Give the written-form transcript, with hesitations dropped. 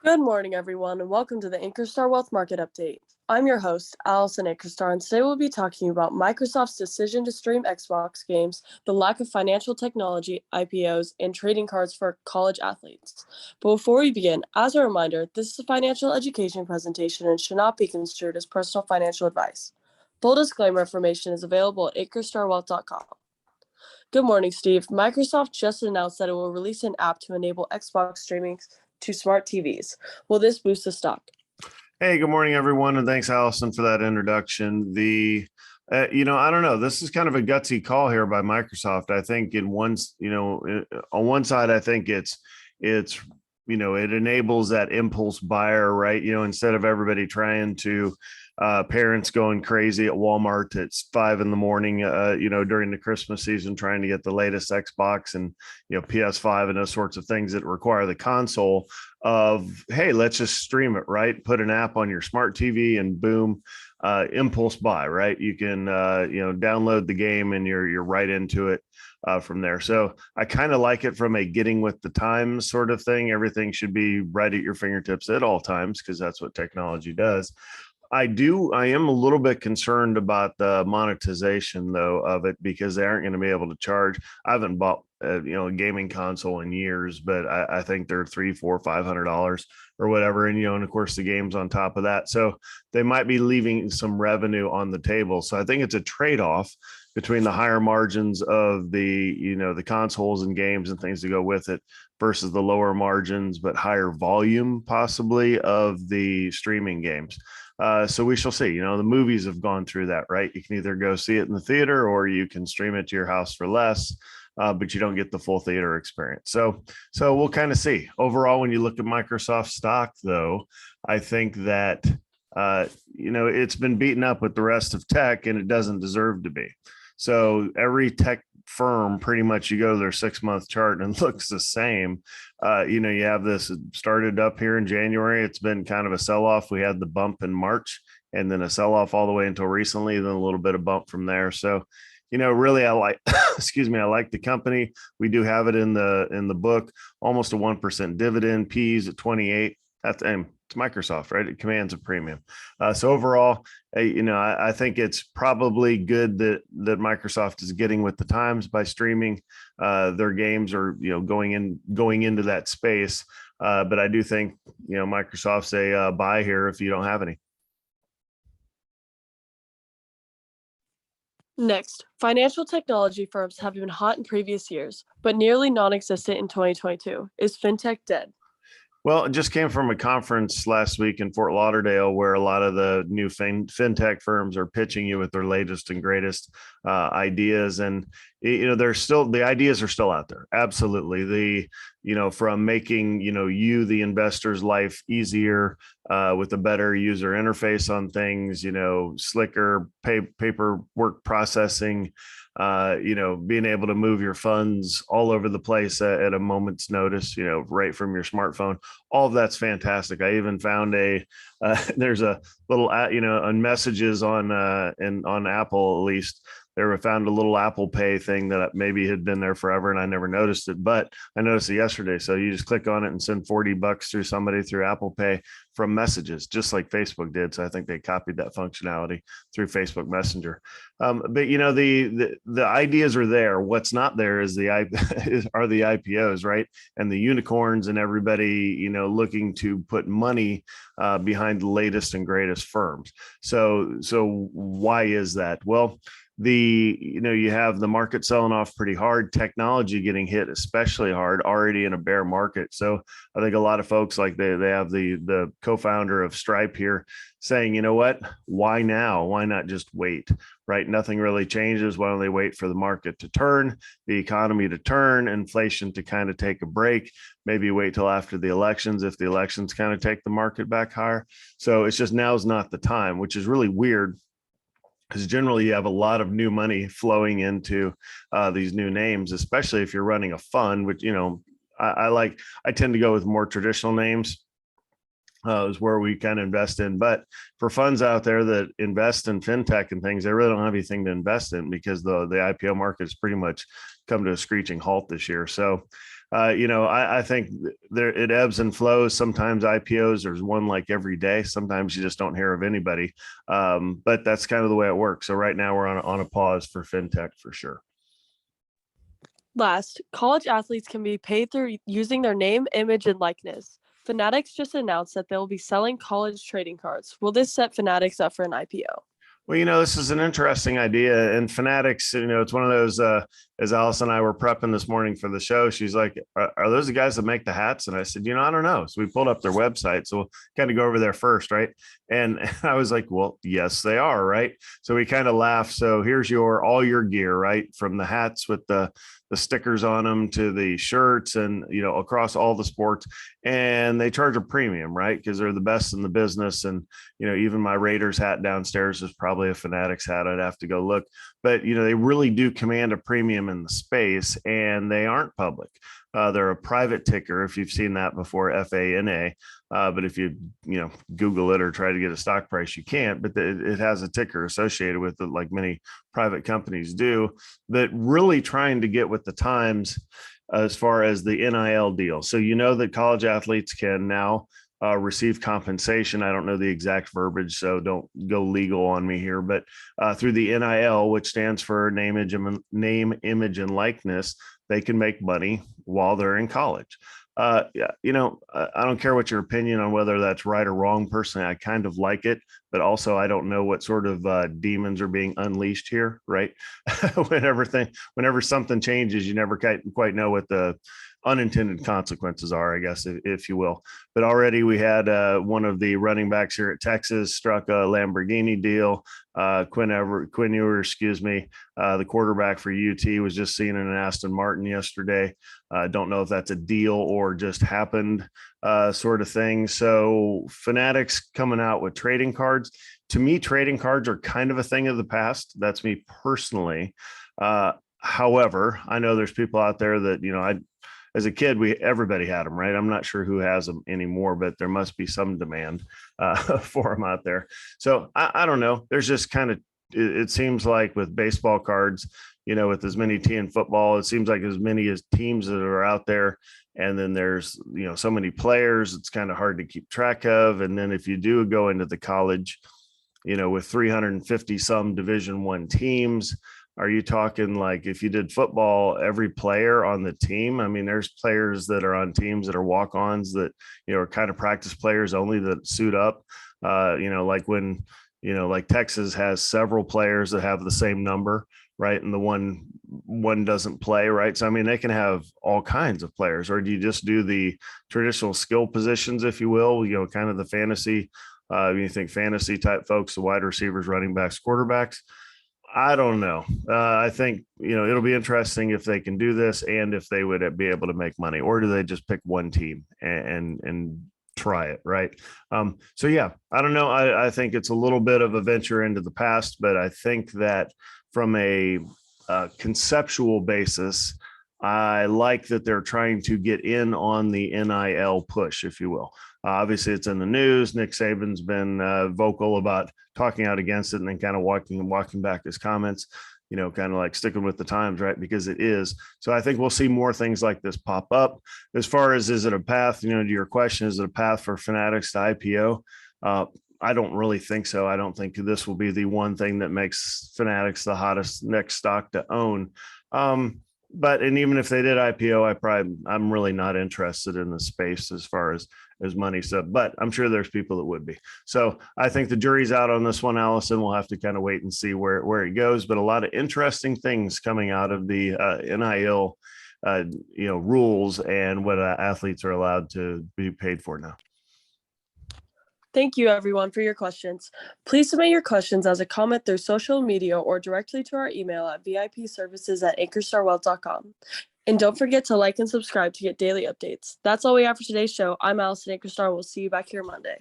Good morning, everyone, and welcome to the Ankerstar Wealth Market Update. I'm your host, Allison Ankerstar, and today we'll be talking about Microsoft's decision to stream Xbox games, the lack of financial technology IPOs, and trading cards for college athletes. But before we begin, as a reminder, this is a financial education presentation and should not be construed as personal financial advice. Full disclaimer information is available at ankerstarwealth.com. Good morning, Steve. Microsoft just announced that it will release an app to enable Xbox streaming to smart TVs. Will this boost the stock? Hey, good morning, everyone, and thanks, Allison, for that introduction. I don't know. This is kind of a gutsy call here by Microsoft. I think on one side, I think it enables that impulse buyer, right? Instead of everybody trying to parents going crazy at Walmart at 5 a.m, during the Christmas season, trying to get the latest Xbox and, PS5 and those sorts of things that require the console of, hey, let's just stream it, right? Put an app on your smart TV and boom, impulse buy, right? You can, download the game and you're right into it from there. So I kind of like it from a getting with the times sort of thing. Everything should be right at your fingertips at all times because that's what technology does. I am a little bit concerned about the monetization though of it because they aren't going to be able to charge. I haven't bought a gaming console in years, but I think they're $300, $400, $500 or whatever. And of course the game's on top of that. So they might be leaving some revenue on the table. So I think it's a trade-off between the higher margins of the consoles and games and things to go with it versus the lower margins, but higher volume possibly of the streaming games. So we shall see. The movies have gone through that, right? You can either go see it in the theater or you can stream it to your house for less, but you don't get the full theater experience. So we'll kind of see. Overall, when you look at Microsoft stock, though, I think that, it's been beaten up with the rest of tech and it doesn't deserve to be. So every tech firm, pretty much you go to their 6-month chart and it looks the same. You have this, it started up here in January. It's been kind of a sell-off. We had the bump in March and then a sell-off all the way until recently, then a little bit of bump from there. So, really I like, I like the company. We do have it in the book, almost a 1% dividend, P's at 28. It's Microsoft, right? It commands a premium. So overall, I think it's probably good that Microsoft is getting with the times by streaming their games or going into that space. But I do think Microsoft's a buy here if you don't have any. Next, financial technology firms have been hot in previous years, but nearly non-existent in 2022. Is fintech dead? Well, it just came from a conference last week in Fort Lauderdale where a lot of the new fintech firms are pitching you with their latest and greatest ideas. And, the ideas are still out there. Absolutely. From making, you, the investor's life easier with a better user interface on things, slicker paperwork processing, being able to move your funds all over the place at a moment's notice, right from your smartphone. All of that's fantastic. I even found there's a little, on messages on Apple, at least, found a little Apple Pay thing that maybe had been there forever and I never noticed it, but I noticed it yesterday. So you just click on it and send $40 through somebody through Apple Pay from messages, just like Facebook did. So I think they copied that functionality through Facebook Messenger. But the ideas are there. What's not there is are the IPOs, right? And the unicorns and everybody, looking to put money behind the latest and greatest firms. So why is that? Well, you have the market selling off pretty hard, technology getting hit especially hard, already in a bear market. So I think a lot of folks, like they have the co-founder of Stripe here saying, you know what, why now? Why not just wait, right? Nothing really changes. Why don't they wait for the market to turn, the economy to turn, inflation to kind of take a break, maybe wait till after the elections, if the elections kind of take the market back higher. So it's just, now's not the time, which is really weird, because generally you have a lot of new money flowing into these new names, especially if you're running a fund, which, I tend to go with more traditional names is where we kind of invest in. But for funds out there that invest in fintech and things, they really don't have anything to invest in because the IPO market has pretty much come to a screeching halt this year. So I think there it ebbs and flows. Sometimes IPOs, there's one like every day. Sometimes you just don't hear of anybody. But that's kind of the way it works. So right now we're on a pause for fintech for sure. Last, college athletes can be paid through using their name, image, and likeness. Fanatics just announced that they will be selling college trading cards. Will this set Fanatics up for an IPO? Well, this is an interesting idea. And Fanatics, it's one of those, as Alice and I were prepping this morning for the show, she's like, are those the guys that make the hats? And I said, I don't know. So we pulled up their website. So we'll kind of go over there first, right? And I was like, well, yes, they are, right? So we kind of laughed. So here's all your gear, right? From the hats with the stickers on them to the shirts and, across all the sports. And they charge a premium, right? Because they're the best in the business. And, even my Raiders hat downstairs is probably a Fanatics hat. I'd have to go look. But, they really do command a premium in the space, and they aren't public. They're a private ticker, if you've seen that before, FANA. But if you, Google it or try to get a stock price, you can't. But it has a ticker associated with it, like many private companies do, that really trying to get with the times as far as the NIL deal. So that college athletes can now receive compensation. I don't know the exact verbiage, so don't go legal on me here, but through the NIL, which stands for name, image, and likeness, they can make money while they're in college. Yeah, I don't care what your opinion on whether that's right or wrong. Personally, I kind of like it, but also I don't know what sort of demons are being unleashed here, right? Whenever something changes, you never quite know what the unintended consequences are, I guess, if you will. But already we had one of the running backs here at Texas struck a Lamborghini deal. Quinn Ewers, the quarterback for UT, was just seen in an Aston Martin yesterday. Don't know if that's a deal or just happened sort of thing. So Fanatics coming out with trading cards. To me, trading cards are kind of a thing of the past. That's me personally. However, I know there's people out there that, as a kid, everybody had them, right? I'm not sure who has them anymore, but there must be some demand for them out there. So I don't know. There's just kind of, it seems like with baseball cards, with as many in football, it seems like as many as teams that are out there. And then there's, so many players, it's kind of hard to keep track of. And then if you do go into the college, with 350 some Division I teams, are you talking like if you did football, every player on the team? I mean, there's players that are on teams that are walk-ons that, are kind of practice players only that suit up, like when, like Texas has several players that have the same number, right? And the one doesn't play, right? So, I mean, they can have all kinds of players. Or do you just do the traditional skill positions, if you will, kind of the fantasy, you think fantasy type folks, the wide receivers, running backs, quarterbacks? I don't know. I think, it'll be interesting if they can do this and if they would be able to make money, or do they just pick one team and try it, right? So, yeah, I don't know. I think it's a little bit of a venture into the past, but I think that from a conceptual basis, I like that they're trying to get in on the NIL push, if you will. Obviously, it's in the news. Nick Saban's been vocal about talking out against it and then kind of walking back his comments, kind of like sticking with the times, right? Because it is. So I think we'll see more things like this pop up. As far as, is it a path, to your question, is it a path for Fanatics to IPO? I don't really think so. I don't think this will be the one thing that makes Fanatics the hottest next stock to own. And even if they did IPO, I'm really not interested in the space as far as money. So, but I'm sure there's people that would be. So I think the jury's out on this one, Allison. We'll have to kind of wait and see where it goes. But a lot of interesting things coming out of the NIL, rules and what athletes are allowed to be paid for now. Thank you, everyone, for your questions. Please submit your questions as a comment through social media or directly to our email at vipservices@ankerstarwealth.com. And don't forget to like and subscribe to get daily updates. That's all we have for today's show. I'm Allison Ankerstar. We'll see you back here Monday.